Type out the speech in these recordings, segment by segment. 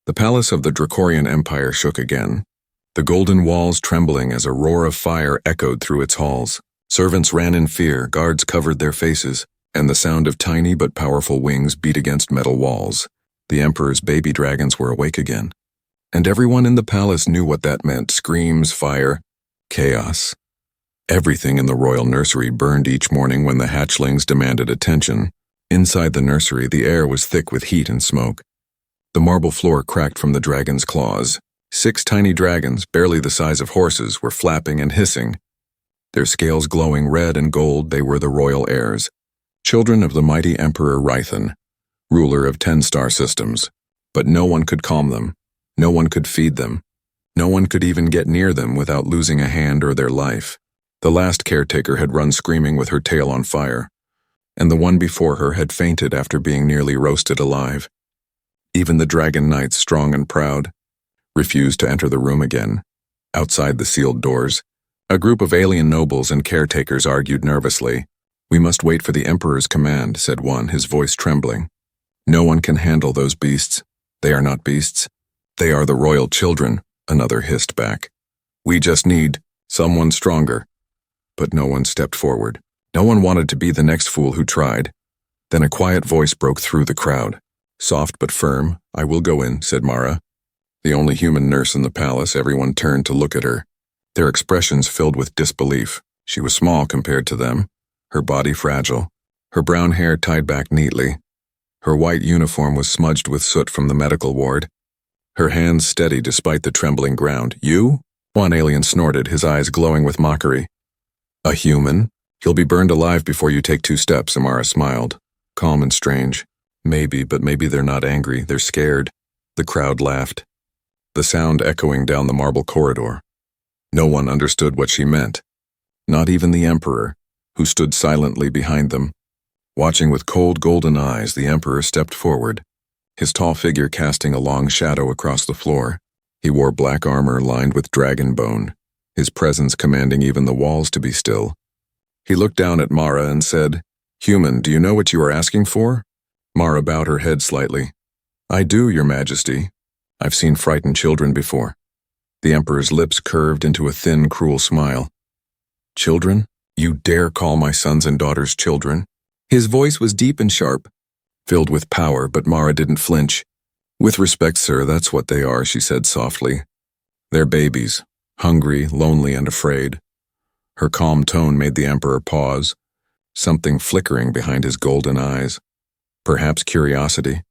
The palace of the Dracorian Empire shook again, the golden walls trembling as a roar of fire echoed through its halls. Servants ran in fear, guards covered their faces, and the sound of tiny but powerful wings beat against metal walls. The Emperor's baby dragons were awake again. And everyone in the palace knew what that meant: screams, fire, chaos. Everything in the royal nursery burned each morning when the hatchlings demanded attention. Inside the nursery, the air was thick with heat and smoke. The marble floor cracked from the dragon's claws. 6 tiny dragons, barely the size of horses, were flapping and hissing. Their scales glowing red and gold, they were the royal heirs, children of the mighty Emperor Rythan, ruler of 10 star systems. But no one could calm them. No one could feed them. No one could even get near them without losing a hand or their life. The last caretaker had run screaming with her tail on fire, and the one before her had fainted after being nearly roasted alive. Even the dragon knights, strong and proud, refused to enter the room again. Outside the sealed doors, a group of alien nobles and caretakers argued nervously. "We must wait for the Emperor's command," said one, his voice trembling. "No one can handle those beasts. They are not beasts. They are the royal children," another hissed back. "We just need someone stronger." But no one stepped forward. No one wanted to be the next fool who tried. Then a quiet voice broke through the crowd. Soft but firm. "I will go in," said Mara. The only human nurse in the palace. Everyone turned to look at her, their expressions filled with disbelief. She was small compared to them, her body fragile, her brown hair tied back neatly. Her white uniform was smudged with soot from the medical ward, her hands steady despite the trembling ground. "You?" One alien snorted, his eyes glowing with mockery. "A human? You'll be burned alive before you take 2 steps, Amara smiled, calm and strange. "Maybe, but maybe they're not angry, they're scared." The crowd laughed, the sound echoing down the marble corridor. No one understood what she meant, not even the Emperor, who stood silently behind them. Watching with cold golden eyes, the Emperor stepped forward, his tall figure casting a long shadow across the floor. He wore black armor lined with dragon bone, his presence commanding even the walls to be still. He looked down at Mara and said, "Human, do you know what you are asking for?" Mara bowed her head slightly. "I do, Your Majesty. I've seen frightened children before." The Emperor's lips curved into a thin, cruel smile. "Children? You dare call my sons and daughters children?" His voice was deep and sharp, filled with power, but Mara didn't flinch. "With respect, sir, that's what they are," she said softly. "They're babies, hungry, lonely, and afraid." Her calm tone made the Emperor pause, something flickering behind his golden eyes. Perhaps curiosity,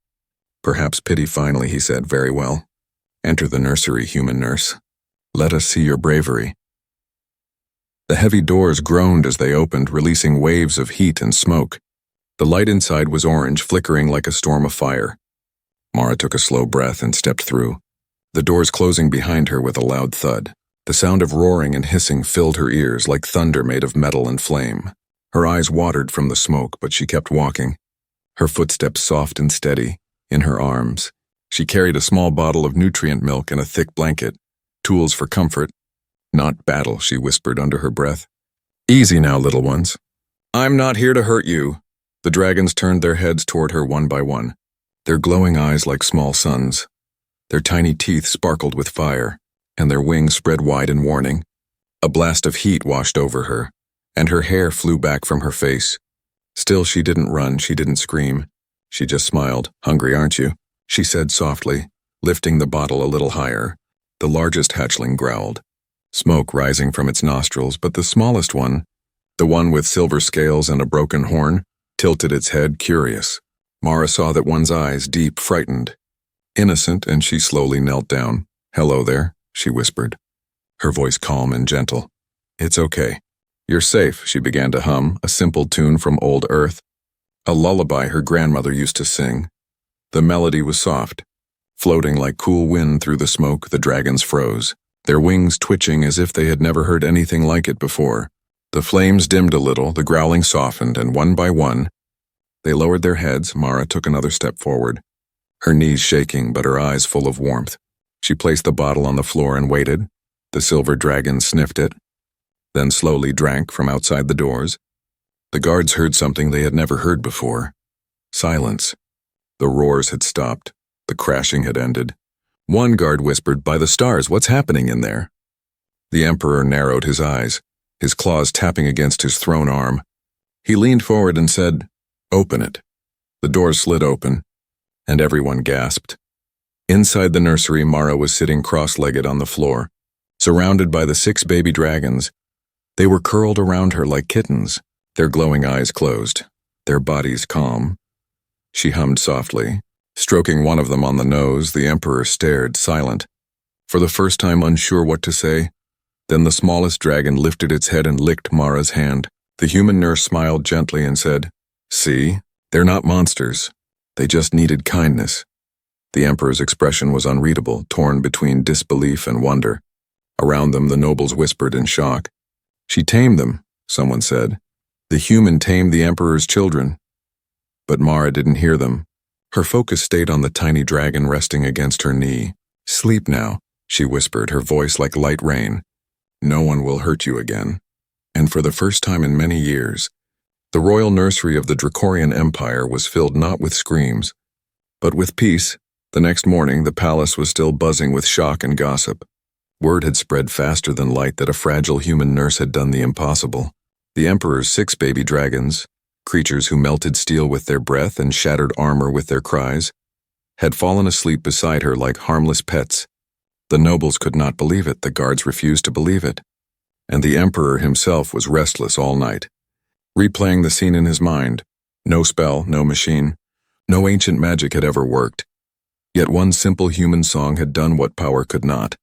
perhaps pity. Finally, he said, "Very well. Enter the nursery, human nurse. Let us see your bravery." The heavy doors groaned as they opened, releasing waves of heat and smoke. The light inside was orange, flickering like a storm of fire. Mara took a slow breath and stepped through, the doors closing behind her with a loud thud. The sound of roaring and hissing filled her ears like thunder made of metal and flame. Her eyes watered from the smoke, but she kept walking, her footsteps soft and steady. In her arms, she carried a small bottle of nutrient milk and a thick blanket, tools for comfort, not battle, she whispered under her breath. "Easy now, little ones. I'm not here to hurt you." The dragons turned their heads toward her one by one, their glowing eyes like small suns. Their tiny teeth sparkled with fire, and their wings spread wide in warning. A blast of heat washed over her, and her hair flew back from her face. Still, she didn't run, she didn't scream. She just smiled. "Hungry, aren't you?" she said softly, lifting the bottle a little higher. The largest hatchling growled, smoke rising from its nostrils, but the smallest one, the one with silver scales and a broken horn, tilted its head, curious. Mara saw that one's eyes, deep, frightened, innocent, and she slowly knelt down. "Hello there," she whispered, her voice calm and gentle. "It's okay. You're safe," she began to hum, a simple tune from old Earth, a lullaby her grandmother used to sing. The melody was soft. Floating like cool wind through the smoke, the dragons froze, their wings twitching as if they had never heard anything like it before. The flames dimmed a little, the growling softened, and one by one, they lowered their heads. Mara took another step forward, her knees shaking but her eyes full of warmth. She placed the bottle on the floor and waited. The silver dragon sniffed it, then slowly drank from outside the doors. The guards heard something they had never heard before. Silence. The roars had stopped. The crashing had ended. One guard whispered, "By the stars, what's happening in there?" The Emperor narrowed his eyes, his claws tapping against his thrown arm. He leaned forward and said, "Open it." The doors slid open, and everyone gasped. Inside the nursery, Mara was sitting cross-legged on the floor, surrounded by the 6 baby dragons. They were curled around her like kittens, their glowing eyes closed, their bodies calm. She hummed softly. Stroking one of them on the nose, the Emperor stared, silent, for the first time unsure what to say. Then the smallest dragon lifted its head and licked Mara's hand. The human nurse smiled gently and said, "See, they're not monsters. They just needed kindness." The Emperor's expression was unreadable, torn between disbelief and wonder. Around them, the nobles whispered in shock. "She tamed them," someone said. "The human tamed the Emperor's children." But Mara didn't hear them. Her focus stayed on the tiny dragon resting against her knee. "Sleep now," she whispered, her voice like light rain. "No one will hurt you again." And for the first time in many years, the royal nursery of the Dracorian Empire was filled not with screams, but with peace. The next morning, the palace was still buzzing with shock and gossip. Word had spread faster than light that a fragile human nurse had done the impossible. The Emperor's 6 baby dragons, creatures who melted steel with their breath and shattered armor with their cries, had fallen asleep beside her like harmless pets. The nobles could not believe it, the guards refused to believe it, and the Emperor himself was restless all night, replaying the scene in his mind. No spell, no machine, no ancient magic had ever worked. Yet one simple human song had done what power could not.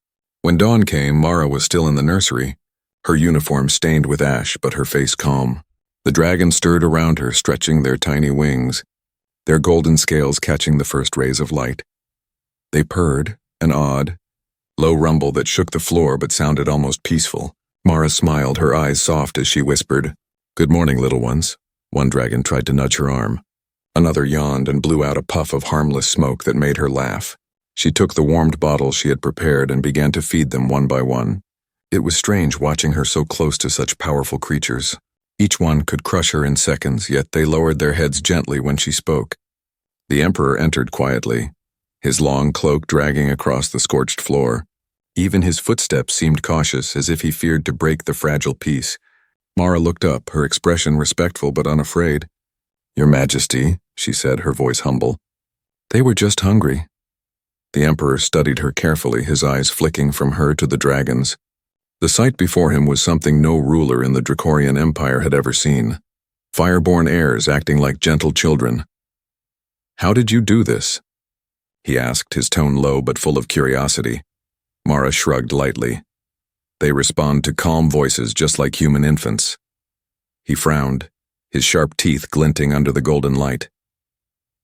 When dawn came, Mara was still in the nursery, her uniform stained with ash but her face calm. The dragons stirred around her, stretching their tiny wings, their golden scales catching the first rays of light. They purred, an odd, low rumble that shook the floor but sounded almost peaceful. Mara smiled, her eyes soft as she whispered, "Good morning, little ones." One dragon tried to nudge her arm. Another yawned and blew out a puff of harmless smoke that made her laugh. She took the warmed bottles she had prepared and began to feed them one by one. It was strange watching her so close to such powerful creatures. Each one could crush her in seconds, yet they lowered their heads gently when she spoke. The Emperor entered quietly, his long cloak dragging across the scorched floor. Even his footsteps seemed cautious, as if he feared to break the fragile peace. Mara looked up, her expression respectful but unafraid. "Your Majesty," she said, her voice humble. "They were just hungry." The Emperor studied her carefully, his eyes flicking from her to the dragons. The sight before him was something no ruler in the Dracorian Empire had ever seen. Fireborn heirs acting like gentle children. "How did you do this?" he asked, his tone low but full of curiosity. Mara shrugged lightly. "They respond to calm voices just like human infants." He frowned, his sharp teeth glinting under the golden light.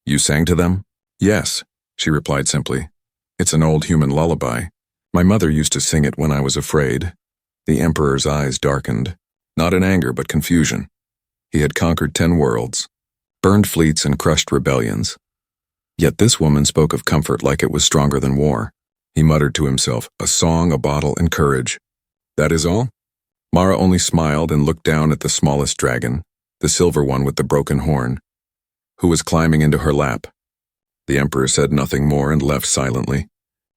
"You sang to them?" "Yes," she replied simply. "It's an old human lullaby. My mother used to sing it when I was afraid." The Emperor's eyes darkened, not in anger but confusion. He had conquered 10 worlds, burned fleets and crushed rebellions. Yet this woman spoke of comfort like it was stronger than war. He muttered to himself, "A song, a bottle, and courage. That is all?" Mara only smiled and looked down at the smallest dragon, the silver one with the broken horn, who was climbing into her lap. The Emperor said nothing more and left silently,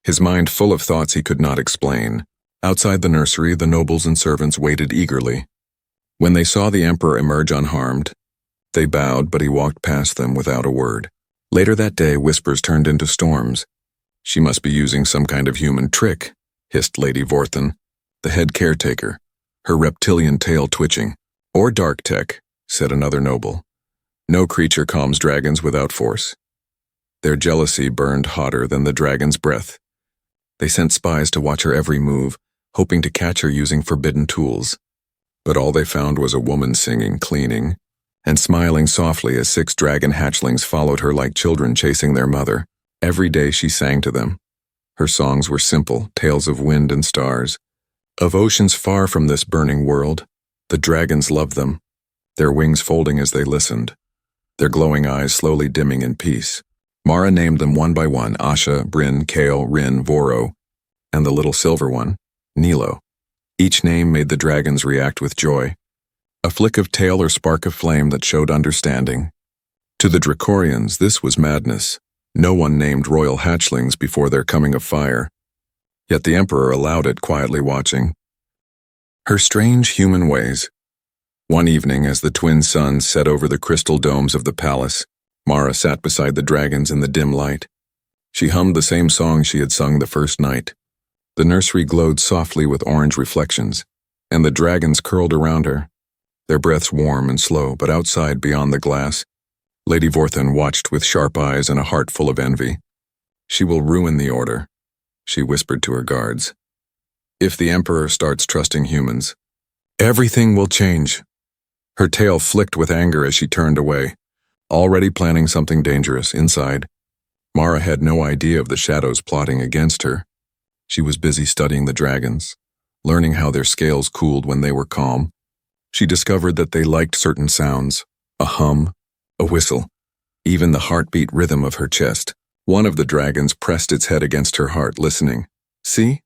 his mind full of thoughts he could not explain. Outside the nursery, the nobles and servants waited eagerly. When they saw the Emperor emerge unharmed, they bowed, but he walked past them without a word. Later that day, whispers turned into storms. "She must be using some kind of human trick," hissed Lady Vorthen, the head caretaker, her reptilian tail twitching. "Or dark tech," said another noble. "No creature calms dragons without force." Their jealousy burned hotter than the dragon's breath. They sent spies to watch her every move, hoping to catch her using forbidden tools. But all they found was a woman singing, cleaning, and smiling softly as 6 dragon hatchlings followed her like children chasing their mother. Every day she sang to them. Her songs were simple, tales of wind and stars, of oceans far from this burning world. The dragons loved them, their wings folding as they listened, their glowing eyes slowly dimming in peace. Mara named them one by one: Asha, Bryn, Kale, Rin, Voro, and the little silver one, Nilo. Each name made the dragons react with joy, a flick of tail or spark of flame that showed understanding. To the Dracorians, this was madness. No one named royal hatchlings before their coming of fire, yet the emperor allowed it, quietly watching. Her strange human ways. One evening, as the twin suns set over the crystal domes of the palace, Mara sat beside the dragons in the dim light. She hummed the same song she had sung the first night. The nursery glowed softly with orange reflections, and the dragons curled around her, their breaths warm and slow. But outside, beyond the glass, Lady Vorthen watched with sharp eyes and a heart full of envy. "She will ruin the order," she whispered to her guards. "If the emperor starts trusting humans, everything will change." Her tail flicked with anger as she turned away, already planning something dangerous. Inside, Mara had no idea of the shadows plotting against her. She was busy studying the dragons, learning how their scales cooled when they were calm. She discovered that they liked certain sounds, a hum, a whistle, even the heartbeat rhythm of her chest. One of the dragons pressed its head against her heart, listening. "See?"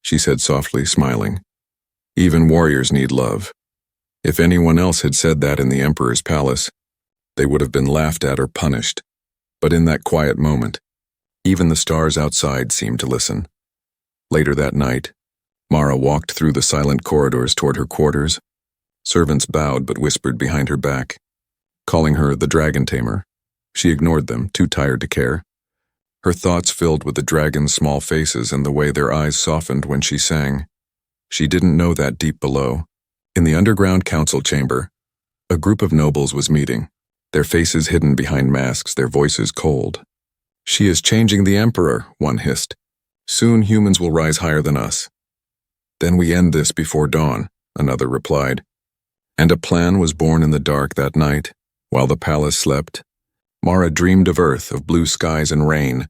she said softly, smiling. "Even warriors need love." If anyone else had said that in the emperor's palace, they would have been laughed at or punished. But in that quiet moment, even the stars outside seemed to listen. Later that night, Mara walked through the silent corridors toward her quarters. Servants bowed but whispered behind her back, calling her the dragon tamer. She ignored them, too tired to care. Her thoughts filled with the dragons' small faces and the way their eyes softened when she sang. She didn't know that deep below, in the underground council chamber, a group of nobles was meeting, their faces hidden behind masks, their voices cold. "She is changing the emperor," one hissed. "Soon humans will rise higher than us." "Then we end this before dawn," another replied. And a plan was born in the dark that night. While the palace slept, Mara dreamed of earth, of blue skies and rain,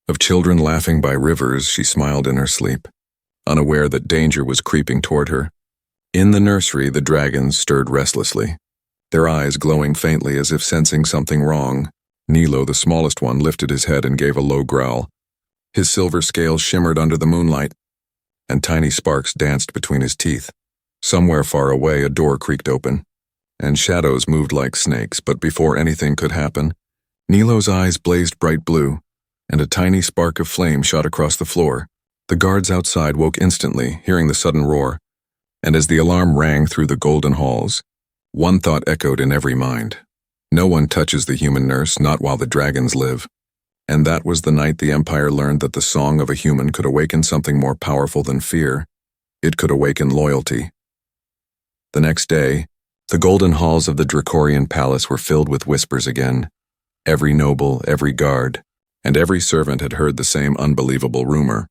of children laughing by rivers. She smiled in her sleep, unaware that danger was creeping toward her. In the nursery, the dragons stirred restlessly, their eyes glowing faintly as if sensing something wrong. Nilo, the smallest one, lifted his head and gave a low growl. His silver scales shimmered under the moonlight, and tiny sparks danced between his teeth. Somewhere far away, a door creaked open, and shadows moved like snakes. But before anything could happen, Nilo's eyes blazed bright blue, and a tiny spark of flame shot across the floor. The guards outside woke instantly, hearing the sudden roar, and as the alarm rang through the golden halls, one thought echoed in every mind. No one touches the human nurse, not while the dragons live. And that was the night the Empire learned that the song of a human could awaken something more powerful than fear. It could awaken loyalty. The next day, the golden halls of the Dracorian palace were filled with whispers again. Every noble, every guard, and every servant had heard the same unbelievable rumor.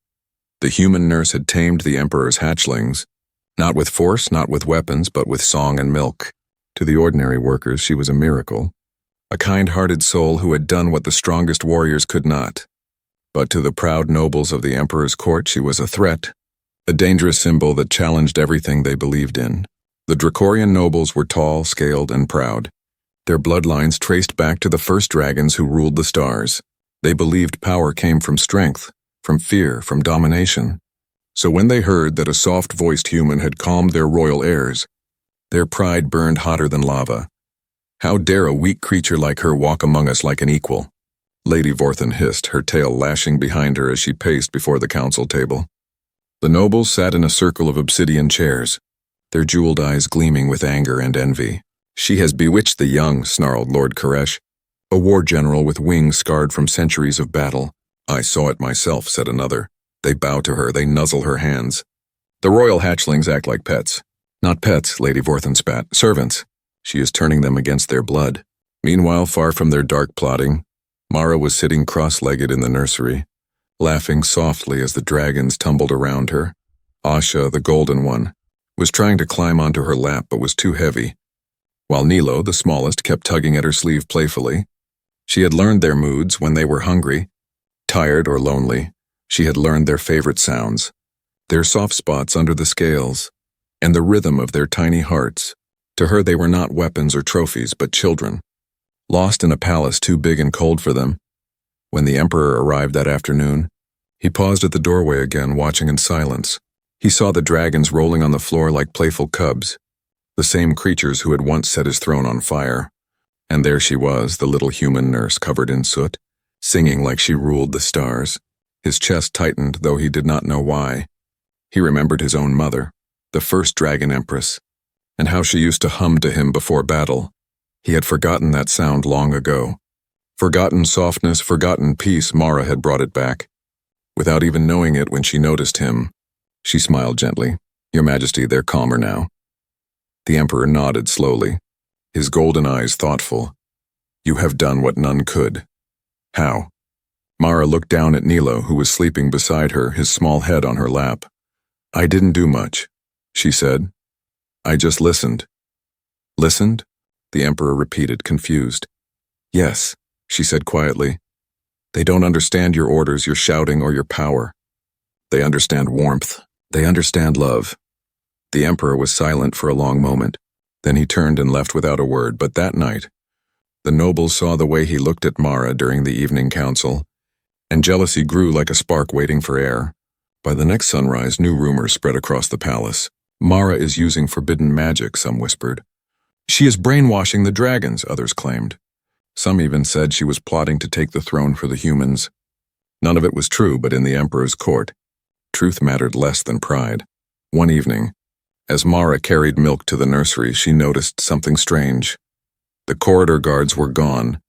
The human nurse had tamed the emperor's hatchlings, not with force, not with weapons, but with song and milk. To the ordinary workers, she was a miracle, a kind-hearted soul who had done what the strongest warriors could not. But to the proud nobles of the emperor's court, she was a threat, a dangerous symbol that challenged everything they believed in. The Dracorian nobles were tall, scaled, and proud, their bloodlines traced back to the first dragons who ruled the stars. They believed power came from strength, from fear, from domination. So when they heard that a soft-voiced human had calmed their royal heirs, their pride burned hotter than lava. "How dare a weak creature like her walk among us like an equal?" Lady Vorthen hissed, her tail lashing behind her as she paced before the council table. The nobles sat in a circle of obsidian chairs, their jeweled eyes gleaming with anger and envy. "She has bewitched the young," snarled Lord Koresh, a war general with wings scarred from centuries of battle. "I saw it myself," said another. "They bow to her, they nuzzle her hands. The royal hatchlings act like pets." "Not pets," Lady Vorthen spat. "Servants. She is turning them against their blood." Meanwhile, far from their dark plotting, Mara was sitting cross-legged in the nursery, laughing softly as the dragons tumbled around her. Asha, the golden one, was trying to climb onto her lap but was too heavy, while Nilo, the smallest, kept tugging at her sleeve playfully. She had learned their moods when they were hungry, tired, or lonely. She had learned their favorite sounds, their soft spots under the scales, and the rhythm of their tiny hearts. To her they were not weapons or trophies, but children, lost in a palace too big and cold for them. When the emperor arrived that afternoon, he paused at the doorway again, watching in silence. He saw the dragons rolling on the floor like playful cubs, the same creatures who had once set his throne on fire. And there she was, the little human nurse covered in soot, singing like she ruled the stars. His chest tightened, though he did not know why. He remembered his own mother, the first dragon empress, and how she used to hum to him before battle. He had forgotten that sound long ago. Forgotten softness, forgotten peace. Mara had brought it back. Without even knowing it, when she noticed him, she smiled gently. "Your Majesty, they're calmer now." The Emperor nodded slowly, his golden eyes thoughtful. "You have done what none could." "How?" Mara looked down at Nilo, who was sleeping beside her, his small head on her lap. "I didn't do much," she said. "I just listened." "Listened?" the Emperor repeated, confused. "Yes," she said quietly. "They don't understand your orders, your shouting, or your power. They understand warmth. They understand love." The Emperor was silent for a long moment. Then he turned and left without a word. But that night, the nobles saw the way he looked at Mara during the evening council, and jealousy grew like a spark waiting for air. By the next sunrise, new rumors spread across the palace. "Mara is using forbidden magic," some whispered. "She is brainwashing the dragons," others claimed. Some even said she was plotting to take the throne for the humans. None of it was true, but in the Emperor's court, truth mattered less than pride. One evening, as Mara carried milk to the nursery, she noticed something strange. The corridor guards were gone.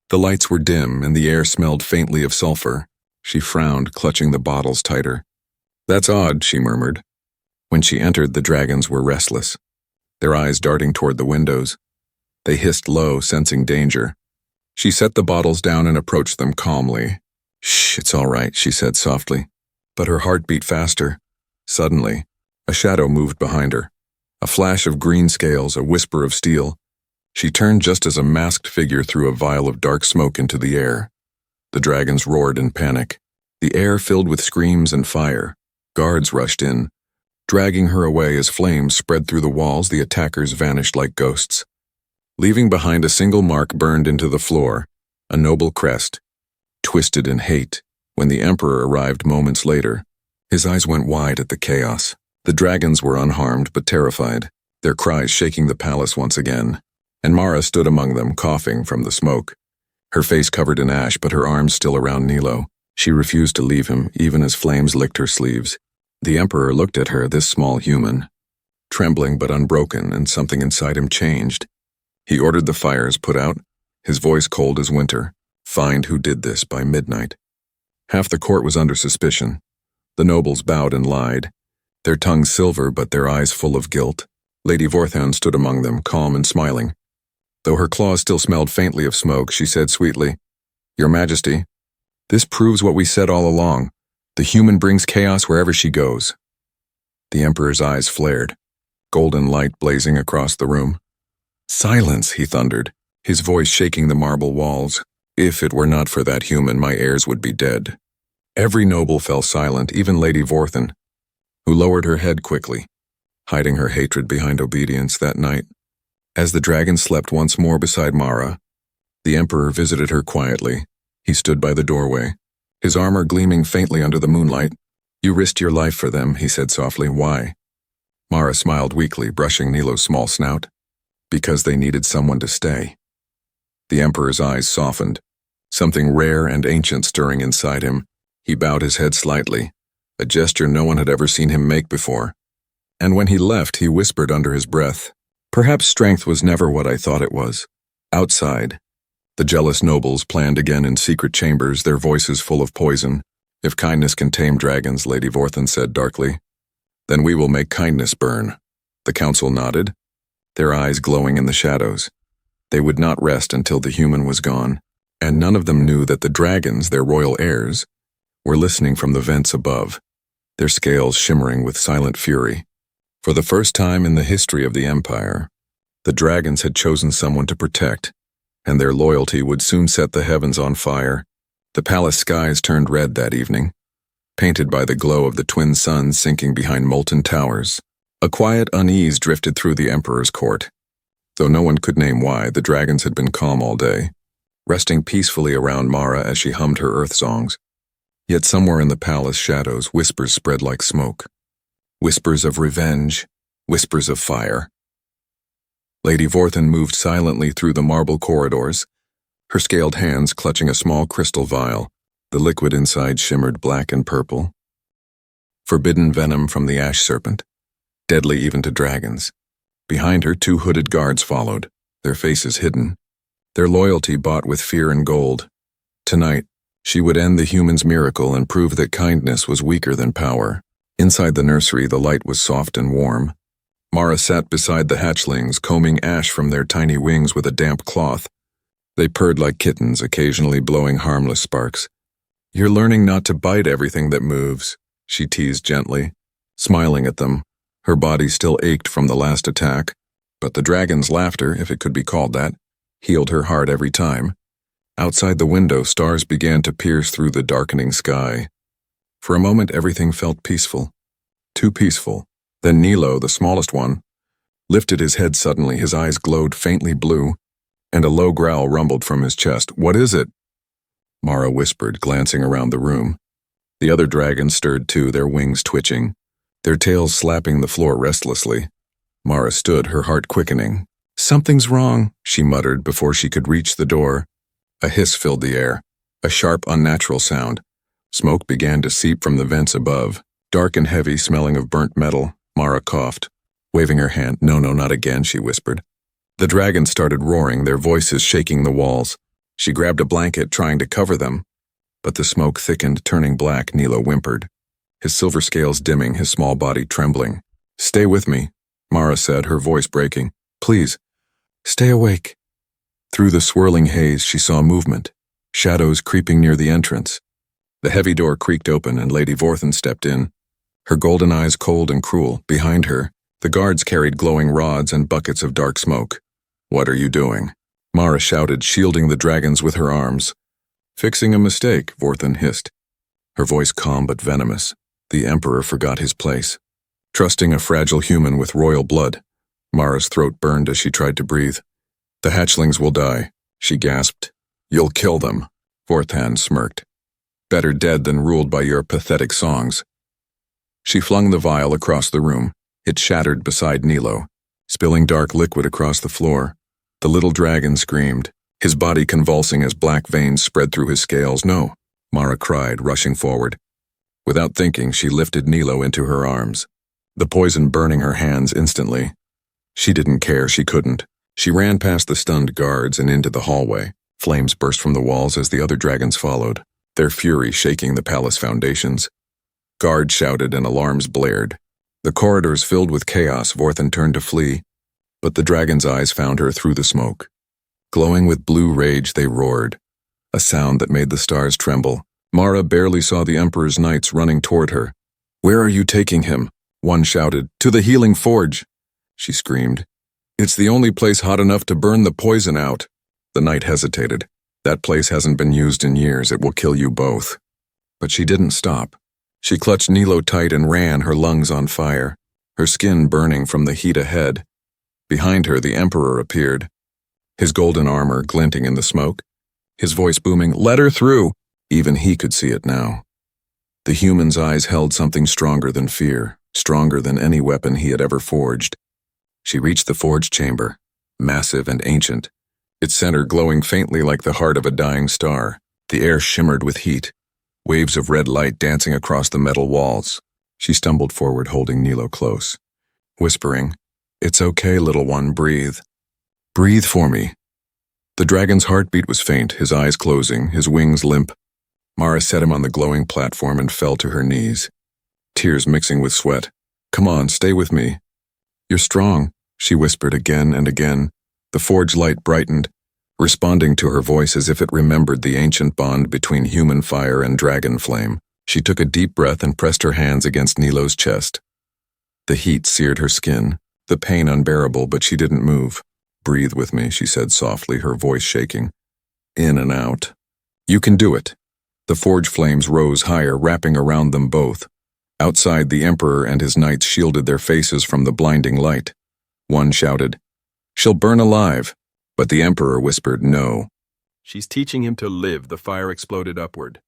The lights were dim, and the air smelled faintly of sulfur. She frowned, clutching the bottles tighter. "That's odd," she murmured. When she entered, the dragons were restless, their eyes darting toward the windows. They hissed low, sensing danger. She set the bottles down and approached them calmly. "Shh, it's all right," she said softly. But her heart beat faster. Suddenly, a shadow moved behind her. A flash of green scales, a whisper of steel. She turned just as a masked figure threw a vial of dark smoke into the air. The dragons roared in panic. The air filled with screams and fire. Guards rushed in, dragging her away. As flames spread through the walls, the attackers vanished like ghosts, leaving behind a single mark burned into the floor, a noble crest, twisted in hate. When the Emperor arrived moments later, his eyes went wide at the chaos. The dragons were unharmed but terrified, their cries shaking the palace once again. And Mara stood among them, coughing from the smoke, her face covered in ash but her arms still around Nilo. She refused to leave him, even as flames licked her sleeves. The Emperor looked at her, this small human, trembling but unbroken, and something inside him changed. He ordered the fires put out, his voice cold as winter. "Find who did this by midnight." Half the court was under suspicion. The nobles bowed and lied, their tongues silver but their eyes full of guilt. Lady Vorthan stood among them, calm and smiling. Though her claws still smelled faintly of smoke, she said sweetly, "Your Majesty, this proves what we said all along. The human brings chaos wherever she goes." The Emperor's eyes flared, golden light blazing across the room. "Silence," he thundered, his voice shaking the marble walls. "If it were not for that human, my heirs would be dead." Every noble fell silent, even Lady Vorthan, who lowered her head quickly, hiding her hatred behind obedience. That night, as the dragon slept once more beside Mara, the Emperor visited her quietly. He stood by the doorway, his armor gleaming faintly under the moonlight. "You risked your life for them," he said softly. "Why?" Mara smiled weakly, brushing Nilo's small snout. "Because they needed someone to stay." The Emperor's eyes softened, something rare and ancient stirring inside him. He bowed his head slightly, a gesture no one had ever seen him make before. And when he left, he whispered under his breath, "Perhaps strength was never what I thought it was." Outside, the jealous nobles planned again in secret chambers, their voices full of poison. "If kindness can tame dragons," Lady Vorthan said darkly, "then we will make kindness burn." The council nodded, their eyes glowing in the shadows. They would not rest until the human was gone, and none of them knew that the dragons, their royal heirs, were listening from the vents above, their scales shimmering with silent fury. For the first time in the history of the Empire, the dragons had chosen someone to protect, and their loyalty would soon set the heavens on fire. The palace skies turned red that evening, painted by the glow of the twin suns sinking behind molten towers. A quiet unease drifted through the Emperor's court. Though no one could name why, the dragons had been calm all day, resting peacefully around Mara as she hummed her earth songs. Yet somewhere in the palace shadows, whispers spread like smoke. Whispers of revenge, whispers of fire. Lady Vorthan moved silently through the marble corridors, her scaled hands clutching a small crystal vial. The liquid inside shimmered black and purple. Forbidden venom from the ash serpent, deadly even to dragons. Behind her, 2 hooded guards followed, their faces hidden, their loyalty bought with fear and gold. Tonight, she would end the human's miracle and prove that kindness was weaker than power. Inside the nursery, the light was soft and warm. Mara sat beside the hatchlings, combing ash from their tiny wings with a damp cloth. They purred like kittens, occasionally blowing harmless sparks. "You're learning not to bite everything that moves," she teased gently, smiling at them. Her body still ached from the last attack, but the dragon's laughter, if it could be called that, healed her heart every time. Outside the window, stars began to pierce through the darkening sky. For a moment, everything felt peaceful. Too peaceful. Then Nilo, the smallest one, lifted his head suddenly. His eyes glowed faintly blue, and a low growl rumbled from his chest. "What is it?" Mara whispered, glancing around the room. The other dragons stirred too, their wings twitching, their tails slapping the floor restlessly. Mara stood, her heart quickening. "Something's wrong," she muttered before she could reach the door. A hiss filled the air, a sharp, unnatural sound. Smoke began to seep from the vents above, dark and heavy, smelling of burnt metal. Mara coughed, waving her hand. No, not again," she whispered. The dragons started roaring, their voices shaking the walls. She grabbed a blanket, trying to cover them, but the smoke thickened, turning black. Nilo whimpered, his silver scales dimming, his small body trembling. "Stay with me," Mara said, her voice breaking. "Please, stay awake." Through the swirling haze, she saw movement, shadows creeping near the entrance. The heavy door creaked open, and Lady Vorthen stepped in, her golden eyes cold and cruel. Behind her, the guards carried glowing rods and buckets of dark smoke. "What are you doing?" Mara shouted, shielding the dragons with her arms. "Fixing a mistake," Vorthen hissed, her voice calm but venomous. The Emperor forgot his place, trusting a fragile human with royal blood. Mara's throat burned as she tried to breathe. "The hatchlings will die," she gasped. "You'll kill them," Vorthen smirked. "Better dead than ruled by your pathetic songs." She flung the vial across the room. It shattered beside Nilo, spilling dark liquid across the floor. The little dragon screamed, his body convulsing as black veins spread through his scales. "No," Mara cried, rushing forward. Without thinking, she lifted Nilo into her arms, the poison burning her hands instantly. She didn't care, she couldn't. She ran past the stunned guards and into the hallway. Flames burst from the walls as the other dragons followed, their fury shaking the palace foundations. Guards shouted and alarms blared. The corridors filled with chaos. Vorthen turned to flee, but the dragon's eyes found her through the smoke. Glowing with blue rage, they roared, a sound that made the stars tremble. Mara barely saw the Emperor's knights running toward her. "Where are you taking him?" one shouted. "To the healing forge," she screamed. "It's the only place hot enough to burn the poison out." The knight hesitated. "That place hasn't been used in years. It will kill you both." But she didn't stop. She clutched Nilo tight and ran, her lungs on fire, her skin burning from the heat ahead. Behind her, the Emperor appeared, his golden armor glinting in the smoke, his voice booming, "Let her through!" Even he could see it now. The human's eyes held something stronger than fear, stronger than any weapon he had ever forged. She reached the forge chamber, massive and ancient, its center glowing faintly like the heart of a dying star. The air shimmered with heat, waves of red light dancing across the metal walls. She stumbled forward, holding Nilo close, whispering, "It's okay, little one, breathe. Breathe for me." The dragon's heartbeat was faint, his eyes closing, his wings limp. Mara set him on the glowing platform and fell to her knees, tears mixing with sweat. "Come on, stay with me. You're strong," she whispered again and again. The forge light brightened, responding to her voice as if it remembered the ancient bond between human fire and dragon flame. She took a deep breath and pressed her hands against Nilo's chest. The heat seared her skin, the pain unbearable, but she didn't move. "Breathe with me," she said softly, her voice shaking. "In and out. You can do it." The forge flames rose higher, wrapping around them both. Outside, the Emperor and his knights shielded their faces from the blinding light. One shouted, "She'll burn alive," but the Emperor whispered, "No. She's teaching him to live." The fire exploded upward,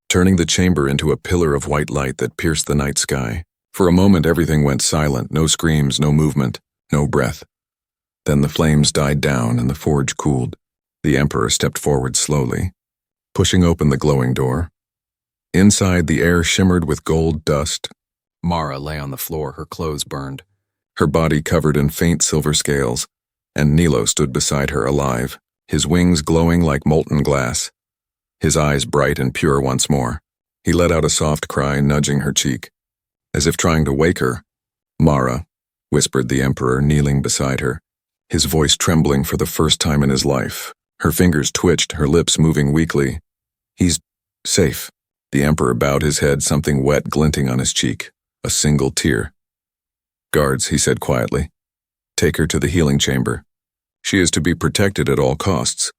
turning the chamber into a pillar of white light that pierced the night sky. For a moment, everything went silent, no screams, no movement, no breath. Then the flames died down and the forge cooled. The Emperor stepped forward slowly, pushing open the glowing door. Inside, the air shimmered with gold dust. Mara lay on the floor, her clothes burned, her body covered in faint silver scales, and Nilo stood beside her alive, his wings glowing like molten glass, his eyes bright and pure once more. He let out a soft cry, nudging her cheek. As if trying to wake her, "Mara," whispered the Emperor, kneeling beside her, his voice trembling for the first time in his life. Her fingers twitched, her lips moving weakly. "He's safe." The Emperor bowed his head, something wet glinting on his cheek, a single tear. "Guards," he said quietly, "take her to the healing chamber. She is to be protected at all costs."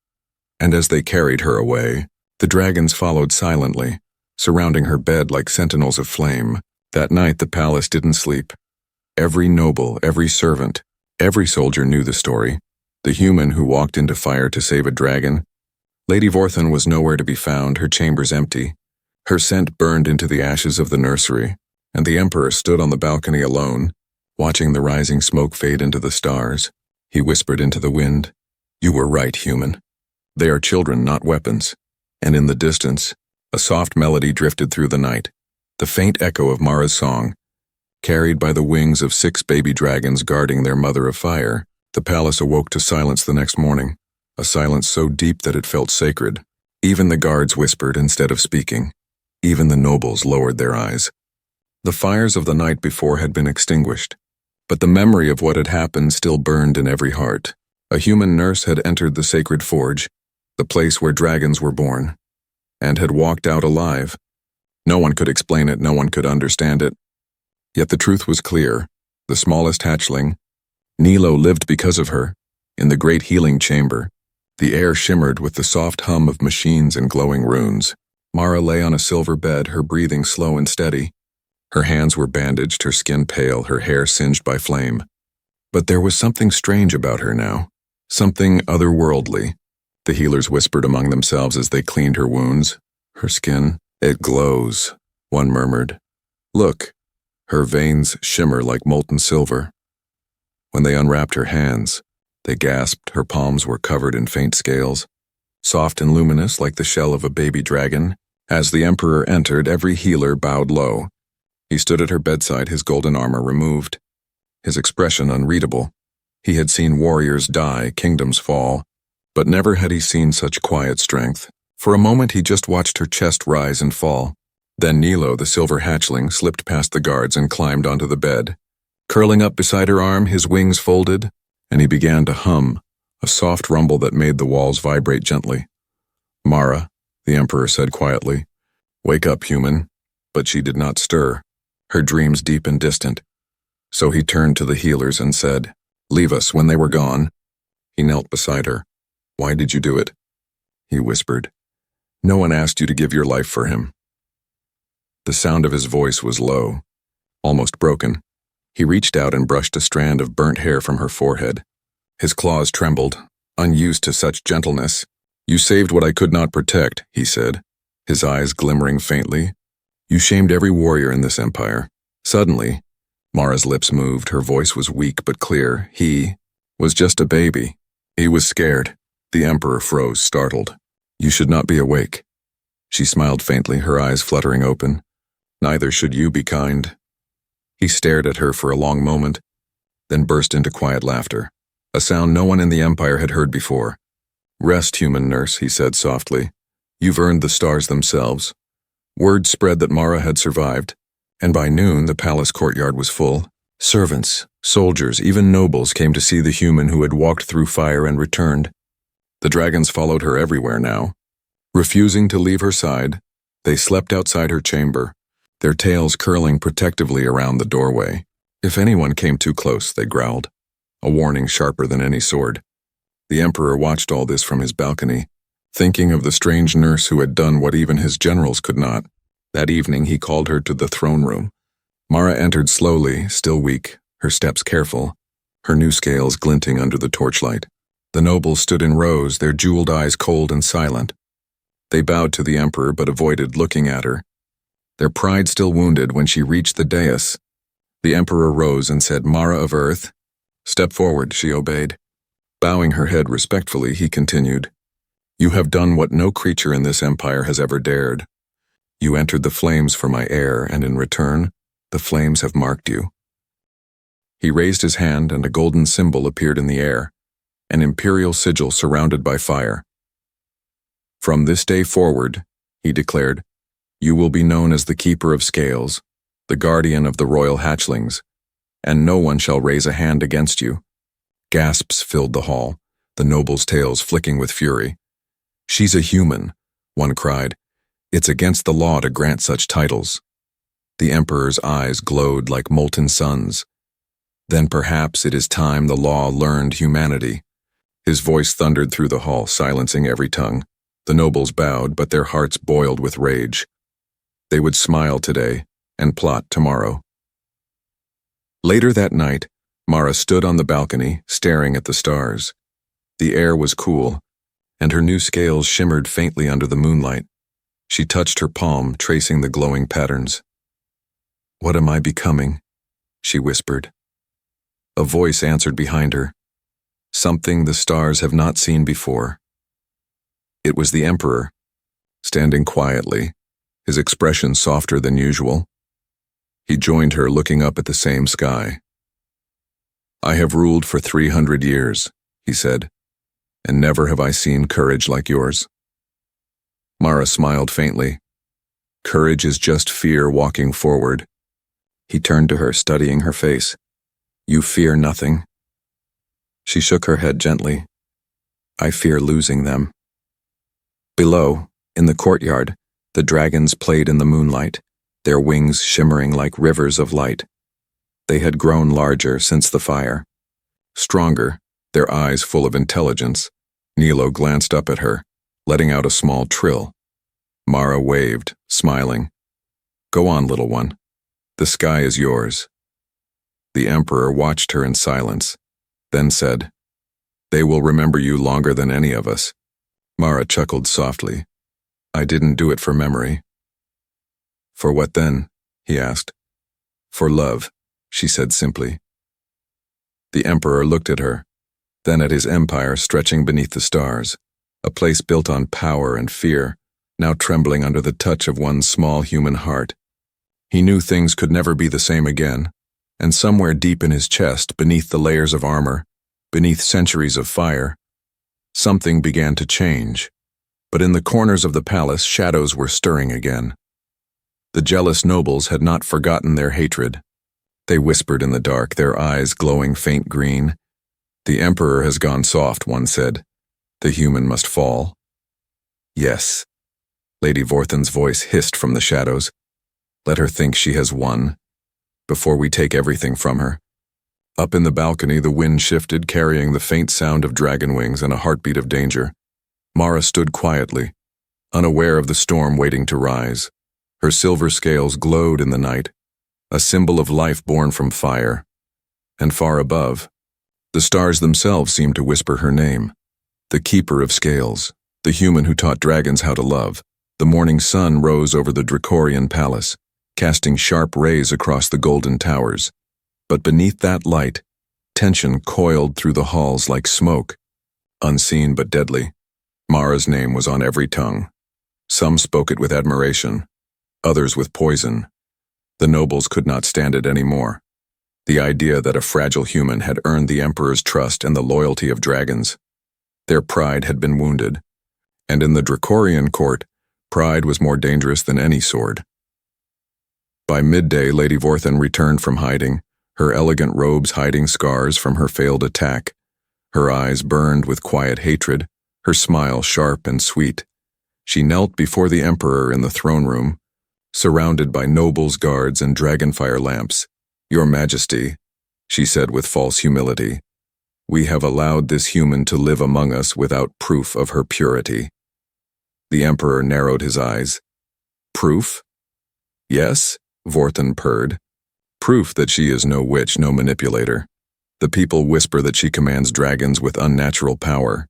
And as they carried her away, the dragons followed silently, surrounding her bed like sentinels of flame. That night the palace didn't sleep. Every noble, every servant, every soldier knew the story. The human who walked into fire to save a dragon. Lady Vorthan was nowhere to be found, her chambers empty. Her scent burned into the ashes of the nursery, and the Emperor stood on the balcony alone, watching the rising smoke fade into the stars. He whispered into the wind, "You were right, human. They are children, not weapons." And in the distance, a soft melody drifted through the night, the faint echo of Mara's song. Carried by the wings of 6 baby dragons guarding their mother of fire, the palace awoke to silence the next morning, a silence so deep that it felt sacred. Even the guards whispered instead of speaking. Even the nobles lowered their eyes. The fires of the night before had been extinguished, but the memory of what had happened still burned in every heart. A human nurse had entered the sacred forge, the place where dragons were born, and had walked out alive. No one could explain it, no one could understand it. Yet the truth was clear. The smallest hatchling, Nilo, lived because of her. In the great healing chamber, the air shimmered with the soft hum of machines and glowing runes. Mara lay on a silver bed, her breathing slow and steady. Her hands were bandaged, her skin pale, her hair singed by flame. But there was something strange about her now, something otherworldly. The healers whispered among themselves as they cleaned her wounds. "Her skin, it glows," one murmured. "Look, her veins shimmer like molten silver." When they unwrapped her hands, they gasped. Her palms were covered in faint scales, soft and luminous like the shell of a baby dragon. As the Emperor entered, every healer bowed low. He stood at her bedside, his golden armor removed, his expression unreadable. He had seen warriors die, kingdoms fall, but never had he seen such quiet strength. For a moment he just watched her chest rise and fall. Then Nilo, the silver hatchling, slipped past the guards and climbed onto the bed. Curling up beside her arm, his wings folded, and he began to hum, a soft rumble that made the walls vibrate gently. "Mara," the Emperor said quietly, "wake up, human." But she did not stir, her dreams deep and distant. So he turned to the healers and said, "Leave us." When they were gone, he knelt beside her. "Why did you do it?" He whispered. "No one asked you to give your life for him." The sound of his voice was low, almost broken. He reached out and brushed a strand of burnt hair from her forehead. His claws trembled, unused to such gentleness. "You saved what I could not protect," he said, his eyes glimmering faintly. "You shamed every warrior in this empire." Suddenly, Mara's lips moved. Her voice was weak but clear. "He was just a baby." He was scared. The Emperor froze, startled. "You should not be awake." She smiled faintly, her eyes fluttering open. "Neither should you be kind." He stared at her for a long moment, then burst into quiet laughter, a sound no one in the Empire had heard before. "Rest, human nurse," he said softly. "You've earned the stars themselves." Word spread that Mara had survived, and by noon the palace courtyard was full. Servants, soldiers, even nobles came to see the human who had walked through fire and returned. The dragons followed her everywhere now. Refusing to leave her side, they slept outside her chamber, their tails curling protectively around the doorway. If anyone came too close, they growled, a warning sharper than any sword. The Emperor watched all this from his balcony, thinking of the strange nurse who had done what even his generals could not. That evening he called her to the throne room. Mara entered slowly, still weak, her steps careful, her new scales glinting under the torchlight. The nobles stood in rows, their jeweled eyes cold and silent. They bowed to the Emperor but avoided looking at her, their pride still wounded. When she reached the dais, the Emperor rose and said, "Mara of Earth." "Step forward," she obeyed. Bowing her head respectfully, he continued, You have done what no creature in this empire has ever dared. You entered the flames for my heir, and in return, the flames have marked you." He raised his hand, and a golden symbol appeared in the air, an imperial sigil surrounded by fire. "From this day forward," he declared, "you will be known as the Keeper of Scales, the guardian of the royal hatchlings, and no one shall raise a hand against you." Gasps filled the hall, the nobles' tails flicking with fury. "She's a human," one cried. "It's against the law to grant such titles." The emperor's eyes glowed like molten suns. "Then perhaps it is time the law learned humanity." His voice thundered through the hall, silencing every tongue. The nobles bowed, but their hearts boiled with rage. They would smile today and plot tomorrow. Later that night, Mara stood on the balcony, staring at the stars. The air was cool, and her new scales shimmered faintly under the moonlight. She touched her palm, tracing the glowing patterns. "What am I becoming?" she whispered. A voice answered behind her, something the stars have not seen before. It was the Emperor, standing quietly, his expression softer than usual. He joined her, looking up at the same sky. "I have ruled for 300 years, he said, "and never have I seen courage like yours." Mara smiled faintly. "Courage is just fear walking forward." He turned to her, studying her face. "You fear nothing." She shook her head gently. "I fear losing them." Below, in the courtyard, the dragons played in the moonlight, their wings shimmering like rivers of light. They had grown larger since the fire. Stronger, their eyes full of intelligence. Nilo glanced up at her, letting out a small trill. Mara waved, smiling. "Go on, little one. The sky is yours." The Emperor watched her in silence, then said, "They will remember you longer than any of us." Mara chuckled softly. "I didn't do it for memory." "For what then?" he asked. "For love," she said simply. The Emperor looked at her, then at his empire stretching beneath the stars, a place built on power and fear, now trembling under the touch of one small human heart. He knew things could never be the same again, and somewhere deep in his chest, beneath the layers of armor, beneath centuries of fire, something began to change. But in the corners of the palace, shadows were stirring again. The jealous nobles had not forgotten their hatred. They whispered in the dark, their eyes glowing faint green. "The Emperor has gone soft," one said. "The human must fall." "Yes," Lady Vorthen's voice hissed from the shadows. "Let her think she has won, before we take everything from her." Up in the balcony, the wind shifted, carrying the faint sound of dragon wings and a heartbeat of danger. Mara stood quietly, unaware of the storm waiting to rise. Her silver scales glowed in the night, a symbol of life born from fire. And far above, the stars themselves seemed to whisper her name. The Keeper of Scales, the human who taught dragons how to love. The morning sun rose over the Dracorian palace, casting sharp rays across the golden towers. But beneath that light, tension coiled through the halls like smoke, unseen but deadly. Mara's name was on every tongue. Some spoke it with admiration, others with poison. The nobles could not stand it anymore. The idea that a fragile human had earned the Emperor's trust and the loyalty of dragons. Their pride had been wounded, and in the Dracorian court, pride was more dangerous than any sword. By midday, Lady Vorthen returned from hiding, her elegant robes hiding scars from her failed attack. Her eyes burned with quiet hatred, her smile sharp and sweet. She knelt before the Emperor in the throne room, surrounded by nobles, guards, and dragonfire lamps. "Your Majesty," she said with false humility, "we have allowed this human to live among us without proof of her purity." The Emperor narrowed his eyes. "Proof?" "Yes," Vorthen purred. "Proof that she is no witch, no manipulator. The people whisper that she commands dragons with unnatural power."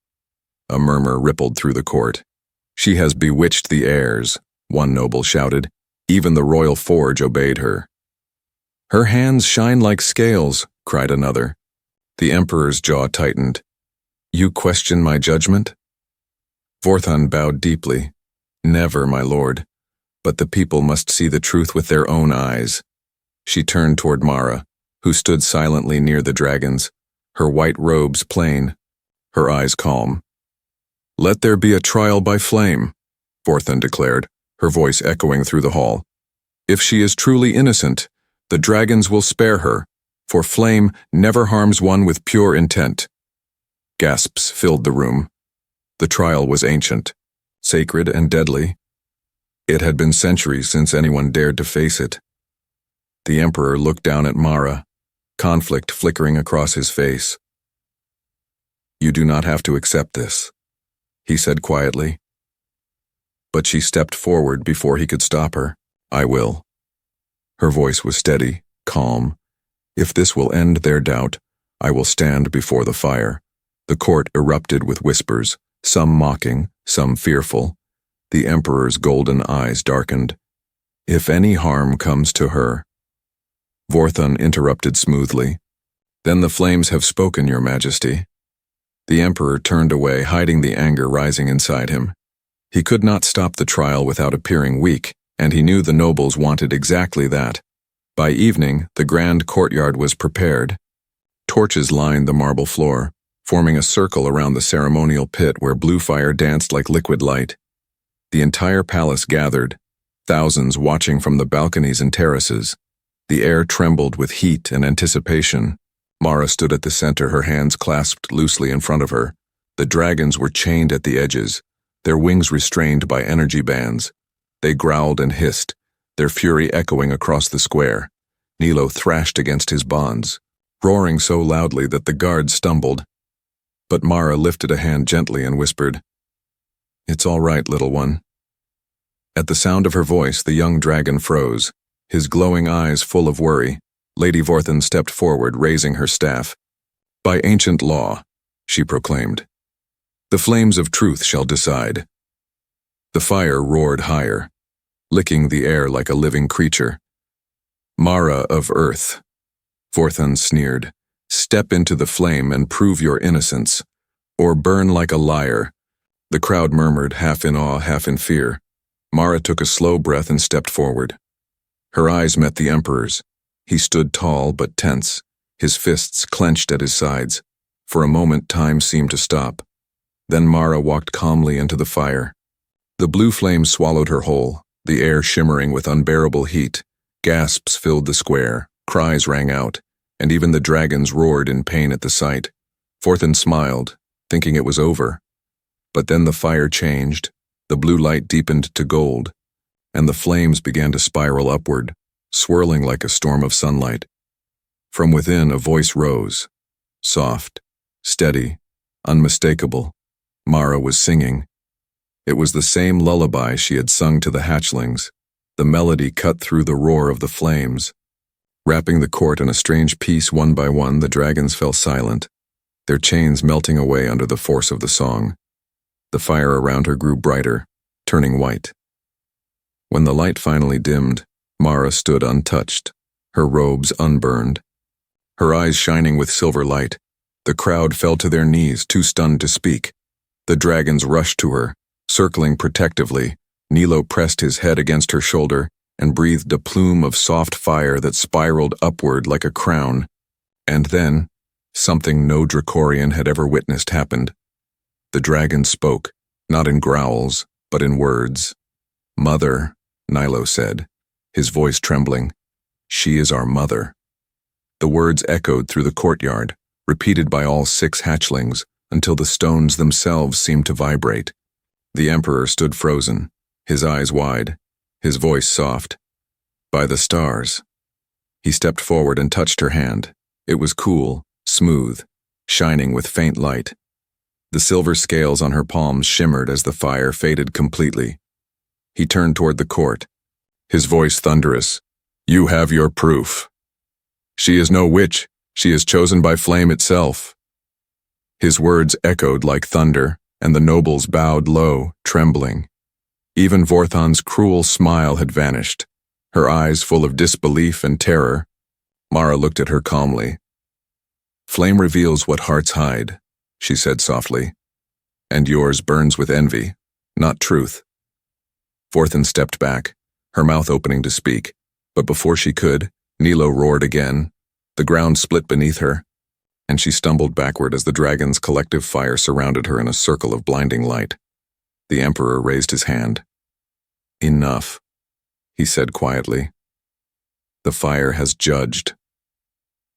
A murmur rippled through the court. "She has bewitched the heirs," one noble shouted. "Even the royal forge obeyed her." "Her hands shine like scales," cried another. The Emperor's jaw tightened. "You question my judgment?" Vorthon bowed deeply. Never, my lord. But the people must see the truth with their own eyes. She turned toward Mara, who stood silently near the dragons, her white robes plain, her eyes calm. Let there be a trial by flame, Vorthon declared, her voice echoing through the hall. If she is truly innocent, the dragons will spare her, for flame never harms one with pure intent. Gasps filled the room. The trial was ancient, sacred and deadly. It had been centuries since anyone dared to face it. The Emperor looked down at Mara, conflict flickering across his face. You do not have to accept this, he said quietly. But she stepped forward before he could stop her. I will. Her voice was steady, calm. If this will end their doubt, I will stand before the fire. The court erupted with whispers, some mocking, some fearful. The Emperor's golden eyes darkened. If any harm comes to her. Vorthon interrupted smoothly. Then the flames have spoken, Your Majesty. The Emperor turned away, hiding the anger rising inside him. He could not stop the trial without appearing weak, and he knew the nobles wanted exactly that. By evening, the grand courtyard was prepared. Torches lined the marble floor, forming a circle around the ceremonial pit where blue fire danced like liquid light. The entire palace gathered, thousands watching from the balconies and terraces. The air trembled with heat and anticipation. Mara stood at the center, her hands clasped loosely in front of her. The dragons were chained at the edges, their wings restrained by energy bands. They growled and hissed, their fury echoing across the square. Nilo thrashed against his bonds, roaring so loudly that the guards stumbled. But Mara lifted a hand gently and whispered, It's all right, little one. At the sound of her voice, the young dragon froze, his glowing eyes full of worry. Lady Vorthon stepped forward, raising her staff. By ancient law, she proclaimed, the flames of truth shall decide. The fire roared higher, licking the air like a living creature. Mara of Earth, Vorthon sneered, step into the flame and prove your innocence, or burn like a liar. The crowd murmured, half in awe, half in fear. Mara took a slow breath and stepped forward. Her eyes met the Emperor's. He stood tall but tense, his fists clenched at his sides. For a moment, time seemed to stop. Then Mara walked calmly into the fire. The blue flame swallowed her whole, the air shimmering with unbearable heat. Gasps filled the square, cries rang out, and even the dragons roared in pain at the sight. Vorthon smiled, thinking it was over. But then the fire changed, the blue light deepened to gold, and the flames began to spiral upward, swirling like a storm of sunlight. From within, a voice rose, soft, steady, unmistakable. Mara was singing. It was the same lullaby she had sung to the hatchlings. The melody cut through the roar of the flames. Wrapping the court in a strange peace, one by one, the dragons fell silent, their chains melting away under the force of the song. The fire around her grew brighter, turning white. When the light finally dimmed, Mara stood untouched, her robes unburned, her eyes shining with silver light. The crowd fell to their knees, too stunned to speak. The dragons rushed to her, circling protectively. Nilo pressed his head against her shoulder and breathed a plume of soft fire that spiraled upward like a crown. And then, something no Dracorian had ever witnessed happened. The dragon spoke, not in growls, but in words. Mother, Nilo said, his voice trembling. She is our mother. The words echoed through the courtyard, repeated by all 6 hatchlings, until the stones themselves seemed to vibrate. The Emperor stood frozen, his eyes wide, his voice soft. By the stars. He stepped forward and touched her hand. It was cool, smooth, shining with faint light. The silver scales on her palms shimmered as the fire faded completely. He turned toward the court, his voice thunderous. You have your proof. She is no witch. She is chosen by flame itself. His words echoed like thunder, and the nobles bowed low, trembling. Even Vorthon's cruel smile had vanished, her eyes full of disbelief and terror. Mara looked at her calmly. Flame reveals what hearts hide, she said softly. and yours burns with envy, not truth." Vorthen stepped back, her mouth opening to speak, but before she could, Nilo roared again. The ground split beneath her, and she stumbled backward as the dragon's collective fire surrounded her in a circle of blinding light. The Emperor raised his hand. "Enough," he said quietly. "The fire has judged."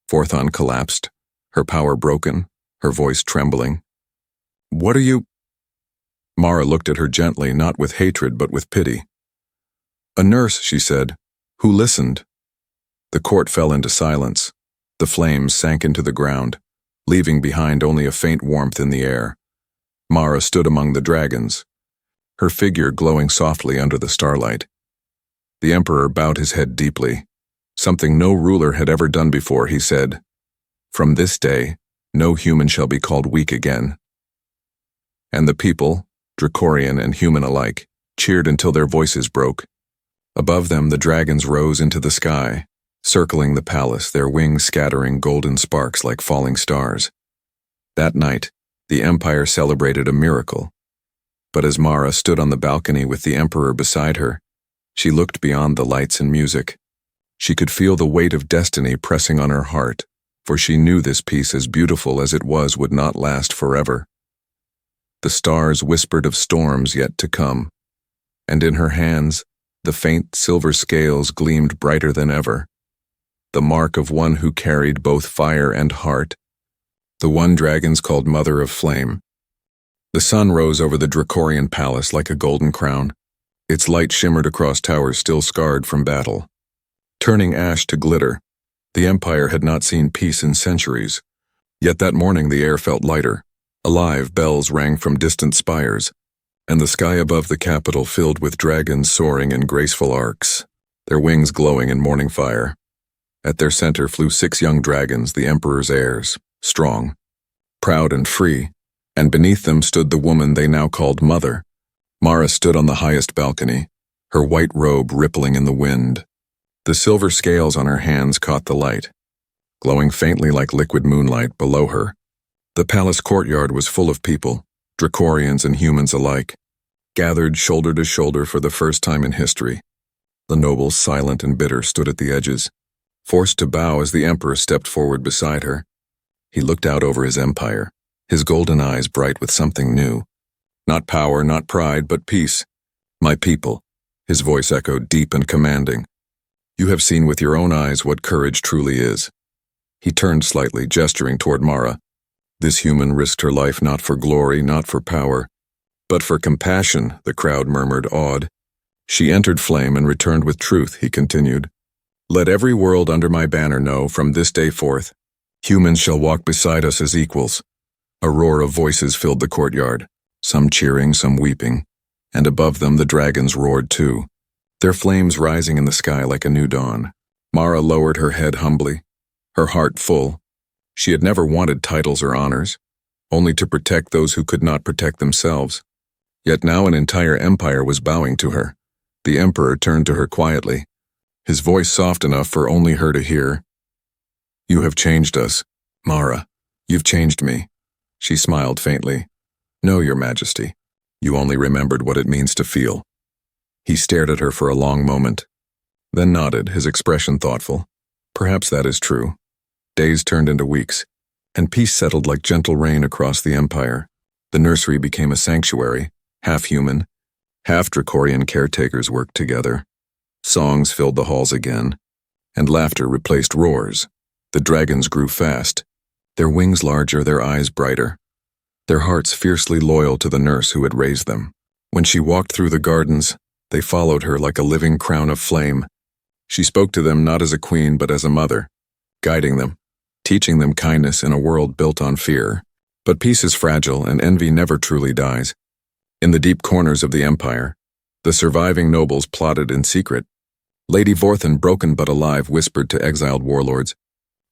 Vorthen collapsed, her power broken, her voice trembling. "What are you—" Mara looked at her gently, not with hatred but with pity. "A nurse," she said, "who listened." The court fell into silence. The flames sank into the ground, leaving behind only a faint warmth in the air. Mara stood among the dragons, her figure glowing softly under the starlight. The Emperor bowed his head deeply. Something no ruler had ever done before, he said. "From this day, no human shall be called weak again." And the people, Dracorian and human alike, cheered until their voices broke. Above them the dragons rose into the sky, circling the palace, their wings scattering golden sparks like falling stars. That night, the Empire celebrated a miracle. But as Mara stood on the balcony with the Emperor beside her, she looked beyond the lights and music. She could feel the weight of destiny pressing on her heart, for she knew this peace, as beautiful as it was, would not last forever. The stars whispered of storms yet to come, and in her hands, the faint silver scales gleamed brighter than ever. The mark of one who carried both fire and heart, the one dragons called Mother of Flame. The sun rose over the Dracorian palace like a golden crown. Its light shimmered across towers still scarred from battle. Turning ash to glitter, the Empire had not seen peace in centuries. Yet that morning the air felt lighter. Alive bells rang from distant spires, and the sky above the capital filled with dragons soaring in graceful arcs, their wings glowing in morning fire. At their center flew 6 young dragons, the Emperor's heirs, strong, proud and free, and beneath them stood the woman they now called Mother. Mara stood on the highest balcony, her white robe rippling in the wind. The silver scales on her hands caught the light, glowing faintly like liquid moonlight below her. The palace courtyard was full of people, Dracorians and humans alike, gathered shoulder to shoulder for the first time in history. The nobles, silent and bitter, stood at the edges, forced to bow as the Emperor stepped forward beside her. He looked out over his empire, his golden eyes bright with something new. Not power, not pride, but peace. "My people," his voice echoed deep and commanding. "You have seen with your own eyes what courage truly is." He turned slightly, gesturing toward Mara. "This human risked her life not for glory, not for power, but for compassion," the crowd murmured, awed. "She entered flame and returned with truth," he continued. "Let every world under my banner know, from this day forth, humans shall walk beside us as equals." A roar of voices filled the courtyard, some cheering, some weeping, and above them the dragons roared too, their flames rising in the sky like a new dawn. Mara lowered her head humbly, her heart full. She had never wanted titles or honors, only to protect those who could not protect themselves. Yet now an entire empire was bowing to her. The Emperor turned to her quietly, his voice soft enough for only her to hear. "You have changed us, Mara. You've changed me." She smiled faintly. "No, Your Majesty. You only remembered what it means to feel." He stared at her for a long moment, then nodded, his expression thoughtful. "Perhaps that is true." Days turned into weeks, and peace settled like gentle rain across the empire. The nursery became a sanctuary, half human, half Dracorian caretakers worked together. Songs filled the halls again, and laughter replaced roars. The dragons grew fast, their wings larger, their eyes brighter, their hearts fiercely loyal to the nurse who had raised them. When she walked through the gardens, they followed her like a living crown of flame. She spoke to them not as a queen but as a mother, guiding them, teaching them kindness in a world built on fear. But peace is fragile and envy never truly dies. In the deep corners of the empire, the surviving nobles plotted in secret. Lady Vorthen, broken but alive, whispered to exiled warlords.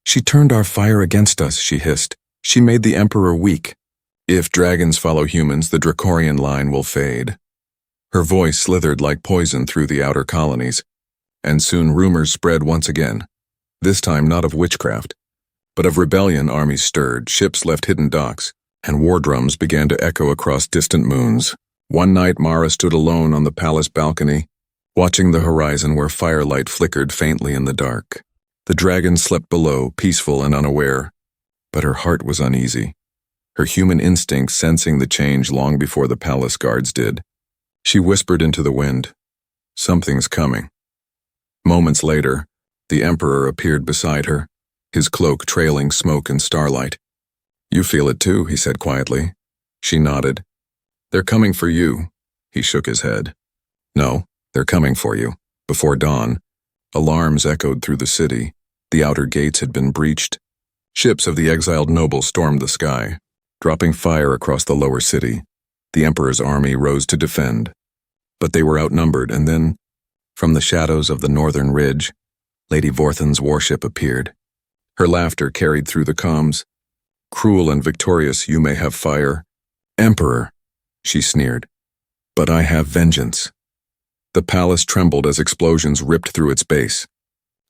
"She turned our fire against us," she hissed. "She made the Emperor weak. If dragons follow humans, the Dracorian line will fade." Her voice slithered like poison through the outer colonies, and soon rumors spread once again, this time not of witchcraft, but of rebellion. Armies stirred, ships left hidden docks, and war drums began to echo across distant moons. One night Mara stood alone on the palace balcony, watching the horizon where firelight flickered faintly in the dark. The dragon slept below, peaceful and unaware, but her heart was uneasy, her human instinct sensing the change long before the palace guards did. She whispered into the wind, "Something's coming." Moments later, the Emperor appeared beside her, his cloak trailing smoke and starlight. "You feel it too," he said quietly. She nodded. "They're coming for you." He shook his head. "No, they're coming for you." Before dawn, alarms echoed through the city. The outer gates had been breached. Ships of the exiled nobles stormed the sky, dropping fire across the lower city. The Emperor's army rose to defend. But they were outnumbered, and then, from the shadows of the northern ridge, Lady Vorthan's warship appeared. Her laughter carried through the comms. "Cruel and victorious, you may have fire." "Emperor," she sneered, "but I have vengeance." The palace trembled as explosions ripped through its base.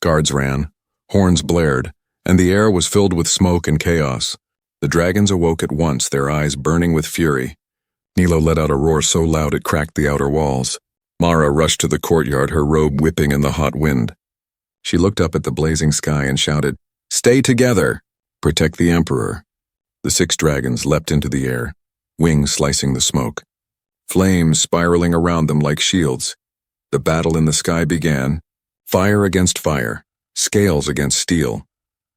Guards ran, horns blared, and the air was filled with smoke and chaos. The dragons awoke at once, their eyes burning with fury. Nilo let out a roar so loud it cracked the outer walls. Mara rushed to the courtyard, her robe whipping in the hot wind. She looked up at the blazing sky and shouted, "Stay together! Protect the Emperor!" The 6 dragons leapt into the air, wings slicing the smoke, flames spiraling around them like shields. The battle in the sky began, fire against fire, scales against steel.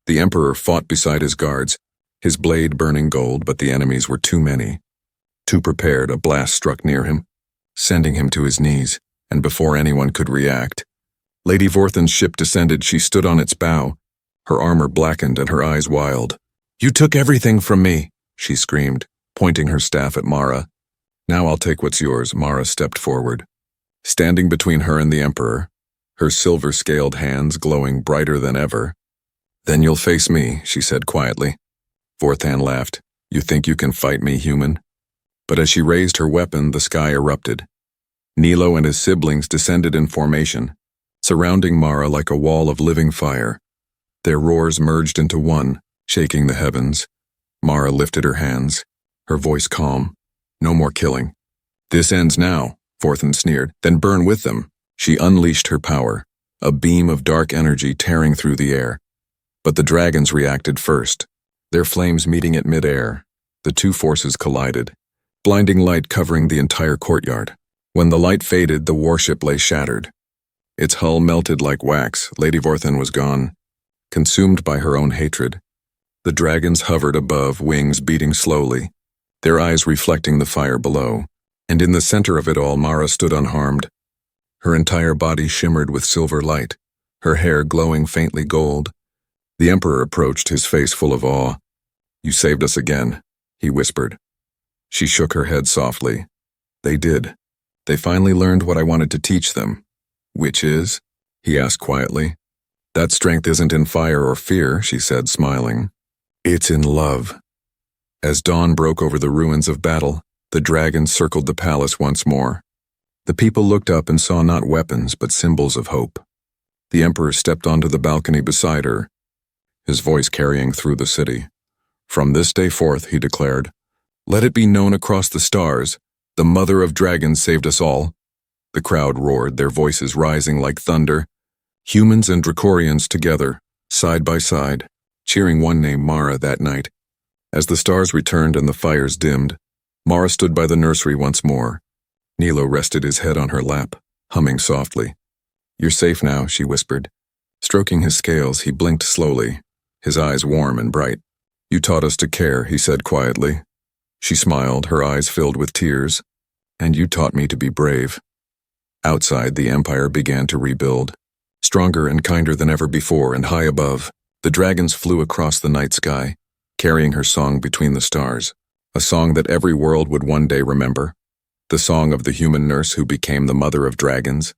The Emperor fought beside his guards, his blade burning gold, but the enemies were too many. Too prepared, a blast struck near him, sending him to his knees, and before anyone could react, Lady Vorthan's ship descended. She stood on its bow, her armor blackened and her eyes wild. "You took everything from me," she screamed, pointing her staff at Mara. "Now I'll take what's yours." Mara stepped forward, standing between her and the Emperor, her silver-scaled hands glowing brighter than ever. "Then you'll face me," she said quietly. Vorthan laughed. "You think you can fight me, human?" But as she raised her weapon, the sky erupted. Nilo and his siblings descended in formation, surrounding Mara like a wall of living fire. Their roars merged into one, shaking the heavens. Mara lifted her hands, her voice calm. "No more killing." "This ends now," Vorthan sneered. "Then burn with them." She unleashed her power, a beam of dark energy tearing through the air. But the dragons reacted first, their flames meeting at mid-air. The two forces collided, blinding light covering the entire courtyard. When the light faded, the warship lay shattered. Its hull melted like wax. Lady Vorthan was gone, consumed by her own hatred. The dragons hovered above, wings beating slowly, their eyes reflecting the fire below. And in the center of it all, Mara stood unharmed. Her entire body shimmered with silver light, her hair glowing faintly gold. The Emperor approached, his face full of awe. "You saved us again," he whispered. She shook her head softly. "They did. They finally learned what I wanted to teach them." "Which is?" he asked quietly. "That strength isn't in fire or fear," she said, smiling. "It's in love." As dawn broke over the ruins of battle, the dragons circled the palace once more. The people looked up and saw not weapons, but symbols of hope. The Emperor stepped onto the balcony beside her, his voice carrying through the city. "From this day forth," he declared, "let it be known across the stars, the Mother of Dragons saved us all." The crowd roared, their voices rising like thunder. Humans and Dracorians together, side by side, cheering one name, Mara, that night. As the stars returned and the fires dimmed, Mara stood by the nursery once more. Nilo rested his head on her lap, humming softly. "You're safe now," she whispered. Stroking his scales, he blinked slowly, his eyes warm and bright. "You taught us to care," he said quietly. She smiled, her eyes filled with tears. "And you taught me to be brave." Outside, the Empire began to rebuild. Stronger and kinder than ever before, and high above, the dragons flew across the night sky, carrying her song between the stars, a song that every world would one day remember, the song of the human nurse who became the Mother of Dragons.